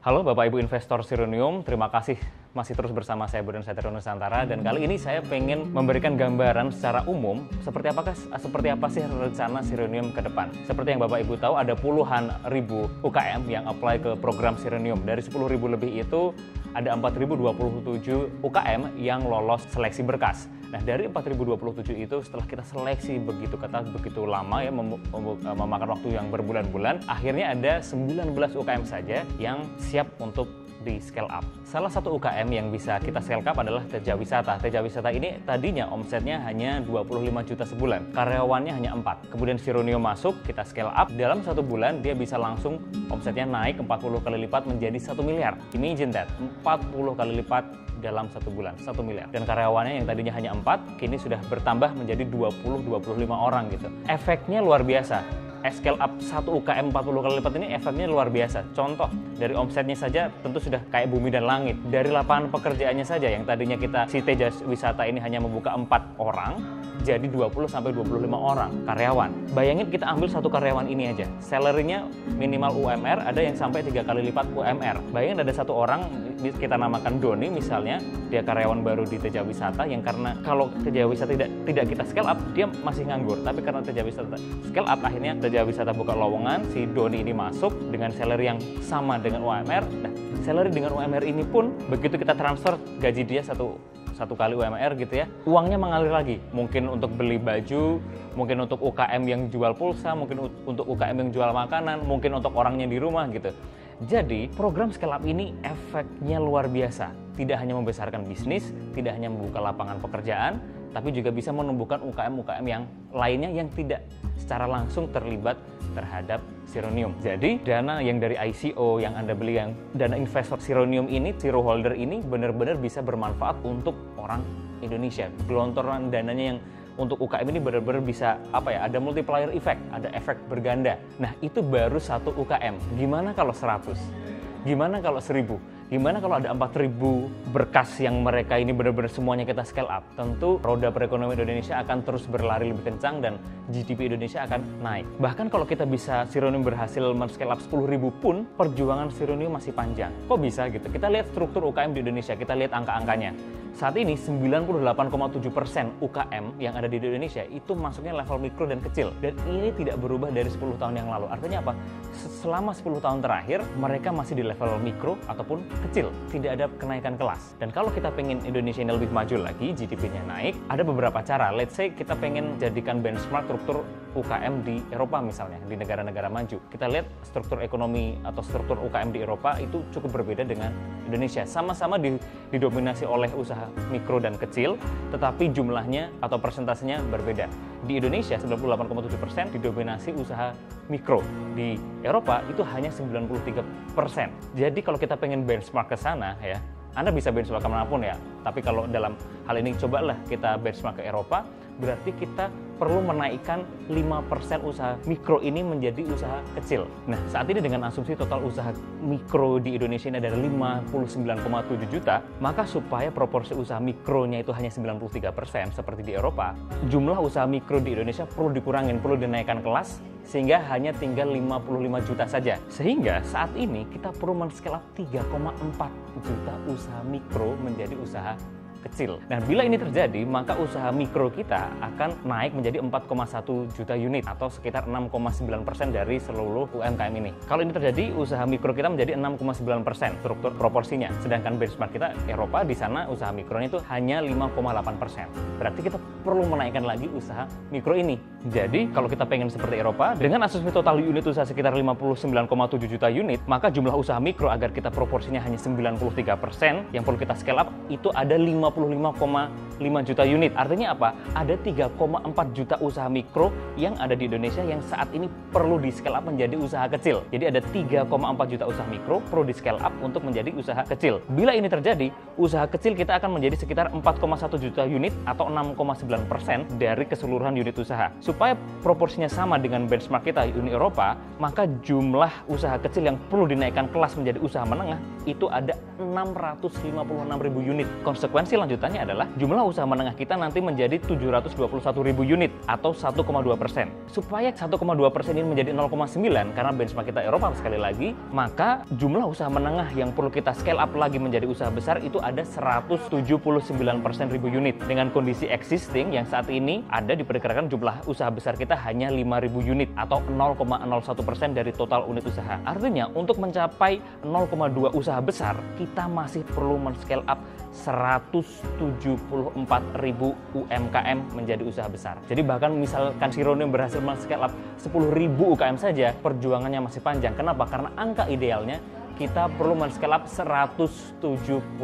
Halo Bapak Ibu investor Sironium, terima kasih masih terus bersama saya Budi Satrio Nusantara, dan kali ini saya pengen memberikan gambaran secara umum seperti apa sih rencana Sironium ke depan. Seperti yang Bapak Ibu tahu, ada puluhan ribu UKM yang apply ke program Sironium. Dari 10.000 lebih itu ada 4.027 UKM yang lolos seleksi berkas. Nah, dari 4.027 itu setelah kita seleksi begitu lama ya, memakan waktu yang berbulan-bulan, akhirnya ada 19 UKM saja yang siap untuk di scale up. Salah satu UKM yang bisa kita scale up adalah Teja Wisata. Teja Wisata ini tadinya omsetnya hanya 25 juta sebulan, karyawannya hanya 4. Kemudian Sironium masuk, kita scale up, dalam 1 bulan dia bisa langsung omsetnya naik 40 kali lipat menjadi 1 miliar. Imagine that, 40 kali lipat dalam 1 bulan, 1 miliar. Dan karyawannya yang tadinya hanya 4, kini sudah bertambah menjadi 20-25 orang gitu. Efeknya luar biasa. Scale up 1 UKM 40 kali lipat ini efeknya luar biasa. Contoh, dari omsetnya saja tentu sudah kayak bumi dan langit. Dari lapangan pekerjaannya saja yang tadinya si Teja Wisata ini hanya membuka 4 orang, jadi 20-25 orang karyawan. Bayangin kita ambil 1 karyawan ini aja, salary-nya minimal UMR ada yang sampai 3 kali lipat UMR. Bayangin ada 1 orang, kita namakan Doni misalnya, dia karyawan baru di Teja Wisata, yang karena kalau Teja Wisata tidak kita scale up, dia masih nganggur. Tapi karena Teja Wisata scale up, akhirnya Teja Wisata buka lowongan, si Doni ini masuk dengan salary yang sama dengan UMR. Nah, salary dengan UMR ini pun begitu kita transfer gaji dia satu kali UMR gitu ya, uangnya mengalir lagi. Mungkin untuk beli baju, mungkin untuk UKM yang jual pulsa, mungkin untuk UKM yang jual makanan, mungkin untuk orangnya di rumah gitu. Jadi program scale up ini efeknya luar biasa. Tidak hanya membesarkan bisnis, tidak hanya membuka lapangan pekerjaan, tapi juga bisa menumbuhkan UKM-UKM yang lainnya yang tidak secara langsung terlibat terhadap Sironium. Jadi dana yang dari ICO yang Anda beli, yang dana investor Sironium ini, Zero Holder ini benar-benar bisa bermanfaat untuk orang Indonesia. Gelontoran dananya yang untuk UKM ini benar-benar bisa ada multiplier effect, ada efek berganda. Nah, itu baru 1 UKM. Gimana kalau 100? Gimana kalau 1000? Gimana kalau ada 4.000 berkas yang mereka ini benar-benar semuanya kita scale up? Tentu roda perekonomian Indonesia akan terus berlari lebih kencang dan GDP Indonesia akan naik. Bahkan kalau kita bisa Sironium berhasil men-scale up 10.000 pun, perjuangan Sironium masih panjang. Kok bisa gitu? Kita lihat struktur UKM di Indonesia, kita lihat angka-angkanya. Saat ini 98,7% UKM yang ada di Indonesia itu masuknya level mikro dan kecil. Dan ini tidak berubah dari 10 tahun yang lalu. Artinya apa? Selama 10 tahun terakhir, mereka masih di level mikro ataupun kecil. Tidak ada kenaikan kelas. Dan kalau kita pengen Indonesia ini lebih maju lagi, GDP-nya naik, ada beberapa cara. Let's say kita pengen jadikan benchmark struktur UKM di Eropa misalnya, di negara-negara maju. Kita lihat struktur ekonomi atau struktur UKM di Eropa itu cukup berbeda dengan Indonesia. Sama-sama didominasi oleh usaha mikro dan kecil, tetapi jumlahnya atau persentasenya berbeda. Di Indonesia 98,7% didominasi usaha mikro. Di Eropa itu hanya 93%. Jadi kalau kita pengen benchmark ke sana ya, Anda bisa benchmark kemanapun ya. Tapi kalau dalam hal ini cobalah kita benchmark ke Eropa, berarti kita perlu menaikkan 5% usaha mikro ini menjadi usaha kecil. Nah, saat ini dengan asumsi total usaha mikro di Indonesia ini adalah 59,7 juta, maka supaya proporsi usaha mikronya itu hanya 93% seperti di Eropa, jumlah usaha mikro di Indonesia perlu dikurangin, perlu dinaikkan kelas, sehingga hanya tinggal 55 juta saja. Sehingga saat ini kita perlu men-scale up 3,4 juta usaha mikro menjadi usaha kecil. Nah, bila ini terjadi, maka usaha mikro kita akan naik menjadi 4,1 juta unit atau sekitar 6,9% dari seluruh UMKM ini. Kalau ini terjadi, usaha mikro kita menjadi 6,9% struktur proporsinya. Sedangkan benchmark kita Eropa, di sana usaha mikronya itu hanya 5,8%. Berarti kita perlu menaikkan lagi usaha mikro ini. Jadi, kalau kita pengen seperti Eropa, dengan asumsi total unit usaha sekitar 59,7 juta unit, maka jumlah usaha mikro agar kita proporsinya hanya 93%, yang perlu kita scale up itu ada 55,5 juta unit. Artinya apa? Ada 3,4 juta usaha mikro yang ada di Indonesia yang saat ini perlu di scale up menjadi usaha kecil. Jadi ada 3,4 juta usaha mikro perlu di scale up untuk menjadi usaha kecil. Bila ini terjadi, usaha kecil kita akan menjadi sekitar 4,1 juta unit atau 6,9% dari keseluruhan unit usaha. Supaya proporsinya sama dengan benchmark kita Uni Eropa, maka jumlah usaha kecil yang perlu dinaikkan kelas menjadi usaha menengah itu ada 656.000 unit. Konsekuensi lanjutannya adalah jumlah usaha menengah kita nanti menjadi 721.000 unit atau 1,2%. Supaya 1,2% ini menjadi 0,9 karena benchmark kita Eropa sekali lagi, maka jumlah usaha menengah yang perlu kita scale up lagi menjadi usaha besar itu ada 179% unit. Dengan kondisi existing yang saat ini ada diperkirakan jumlah usaha besar kita hanya 5.000 unit atau 0,01% dari total unit usaha. Artinya untuk mencapai 0,2 usaha besar, kita masih perlu men-scale up 174.000 UMKM menjadi usaha besar. Jadi bahkan misalkan Sironium berhasil men-scale up 10.000 UKM saja, perjuangannya masih panjang. Kenapa? Karena angka idealnya kita perlu men-scale up 174.000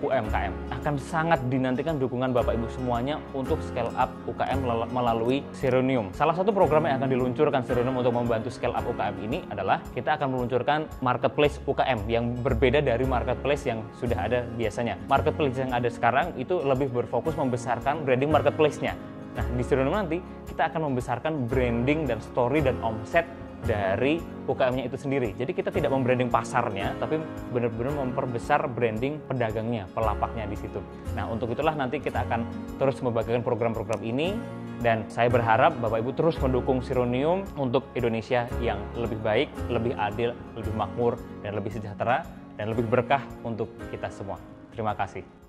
UMKM. Akan sangat dinantikan dukungan Bapak Ibu semuanya untuk scale up UKM melalui Sironium. Salah satu program yang akan diluncurkan Sironium untuk membantu scale up UKM ini adalah kita akan meluncurkan marketplace UKM yang berbeda dari marketplace yang sudah ada biasanya. Marketplace yang ada sekarang itu lebih berfokus membesarkan branding marketplace-nya. Nah, di Sironium nanti kita akan membesarkan branding dan story dan omset dari UKM-nya itu sendiri. Jadi kita tidak membranding pasarnya, tapi benar-benar memperbesar branding pedagangnya, pelapaknya di situ. Nah, untuk itulah nanti kita akan terus membagikan program-program ini, dan saya berharap Bapak Ibu terus mendukung Sironium untuk Indonesia yang lebih baik, lebih adil, lebih makmur, dan lebih sejahtera, dan lebih berkah untuk kita semua. Terima kasih.